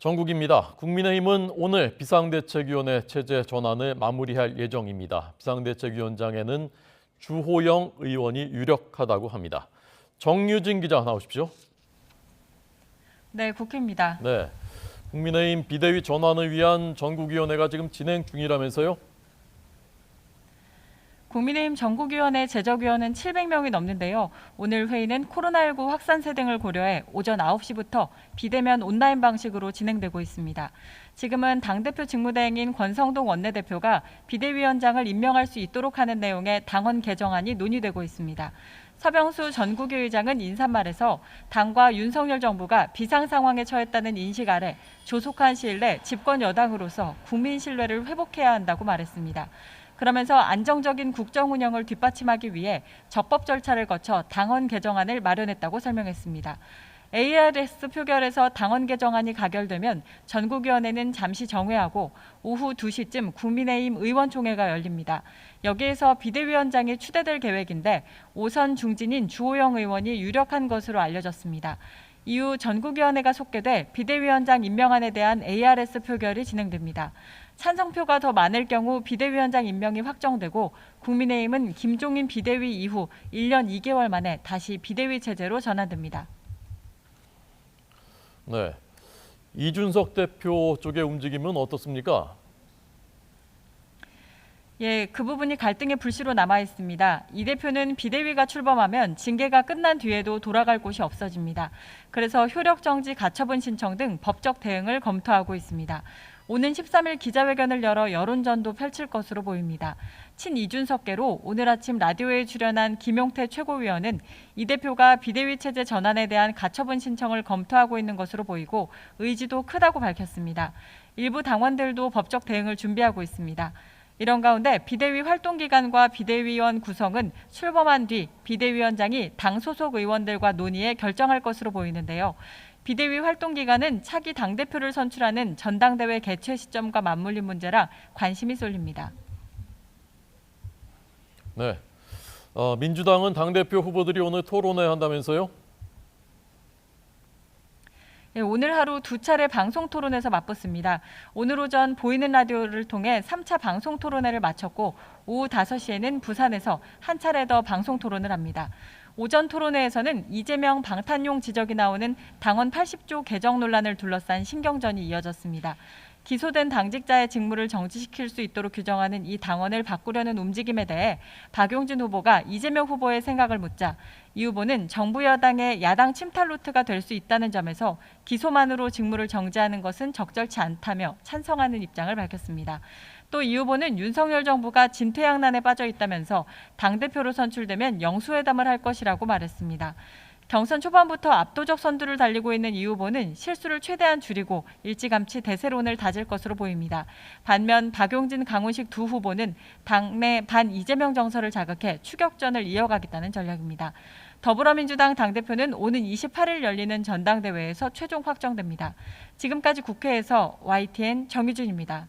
정국입니다. 국민의힘은 오늘 비상대책위원회 체제 전환을 마무리할 예정입니다. 비상대책위원장에는 주호영 의원이 유력하다고 합니다. 정유진 기자 나오십시오. 네, 국회입니다. 네, 국민의힘 비대위 전환을 위한 전국위원회가 지금 진행 중이라면서요? 국민의힘 전국위원회 제적위원은 700명이 넘는데요. 오늘 회의는 코로나19 확산세 등을 고려해 오전 9시부터 비대면 온라인 방식으로 진행되고 있습니다. 지금은 당대표 직무대행인 권성동 원내대표가 비대위원장을 임명할 수 있도록 하는 내용의 당헌 개정안이 논의되고 있습니다. 서병수 전국위 의장은 인사말에서 당과 윤석열 정부가 비상 상황에 처했다는 인식 아래 조속한 시일 내 집권 여당으로서 국민 신뢰를 회복해야 한다고 말했습니다. 그러면서 안정적인 국정 운영을 뒷받침하기 위해 적법 절차를 거쳐 당헌 개정안을 마련했다고 설명했습니다. ARS 표결에서 당헌 개정안이 가결되면 전국위원회는 잠시 정회하고 오후 2시쯤 국민의힘 의원총회가 열립니다. 여기에서 비대위원장이 추대될 계획인데 오선 중진인 주호영 의원이 유력한 것으로 알려졌습니다. 이후 전국위원회가 속개돼 비대위원장 임명안에 대한 ARS 표결이 진행됩니다. 찬성표가 더 많을 경우 비대위원장 임명이 확정되고 국민의힘은 김종인 비대위 이후 1년 2개월 만에 다시 비대위 체제로 전환됩니다. 네, 이준석 대표 쪽의 움직임은 어떻습니까? 예, 그 부분이 갈등의 불씨로 남아 있습니다. 이 대표는 비대위가 출범하면 징계가 끝난 뒤에도 돌아갈 곳이 없어집니다. 그래서 효력 정지 가처분 신청 등 법적 대응을 검토하고 있습니다. 오는 13일 기자회견을 열어 여론전도 펼칠 것으로 보입니다. 친 이준석계로 오늘 아침 라디오에 출연한 김용태 최고위원은 이 대표가 비대위 체제 전환에 대한 가처분 신청을 검토하고 있는 것으로 보이고 의지도 크다고 밝혔습니다. 일부 당원들도 법적 대응을 준비하고 있습니다. 이런 가운데 비대위 활동 기간과 비대위원 구성은 출범한 뒤 비대위원장이 당 소속 의원들과 논의해 결정할 것으로 보이는데요. 비대위 활동 기간은 차기 당대표를 선출하는 전당대회 개최 시점과 맞물린 문제라 관심이 쏠립니다. 네, 민주당은 당대표 후보들이 오늘 토론회 한다면서요? 예, 오늘 하루 두 차례 방송 토론에서 맞붙습니다. 오늘 오전 보이는 라디오를 통해 3차 방송 토론회를 마쳤고 오후 5시에는 부산에서 한 차례 더 방송 토론을 합니다. 오전 토론회에서는 이재명 방탄용 지적이 나오는 당원 80조 개정 논란을 둘러싼 신경전이 이어졌습니다. 기소된 당직자의 직무를 정지시킬 수 있도록 규정하는 이 당원을 바꾸려는 움직임에 대해 박용진 후보가 이재명 후보의 생각을 묻자 이 후보는 정부 여당의 야당 침탈 루트가 될 수 있다는 점에서 기소만으로 직무를 정지하는 것은 적절치 않다며 찬성하는 입장을 밝혔습니다. 또 이 후보는 윤석열 정부가 진퇴양난에 빠져 있다면서 당대표로 선출되면 영수회담을 할 것이라고 말했습니다. 경선 초반부터 압도적 선두를 달리고 있는 이 후보는 실수를 최대한 줄이고 일찌감치 대세론을 다질 것으로 보입니다. 반면 박용진, 강훈식 두 후보는 당내 반 이재명 정서를 자극해 추격전을 이어가겠다는 전략입니다. 더불어민주당 당대표는 오는 28일 열리는 전당대회에서 최종 확정됩니다. 지금까지 국회에서 YTN 정유준입니다.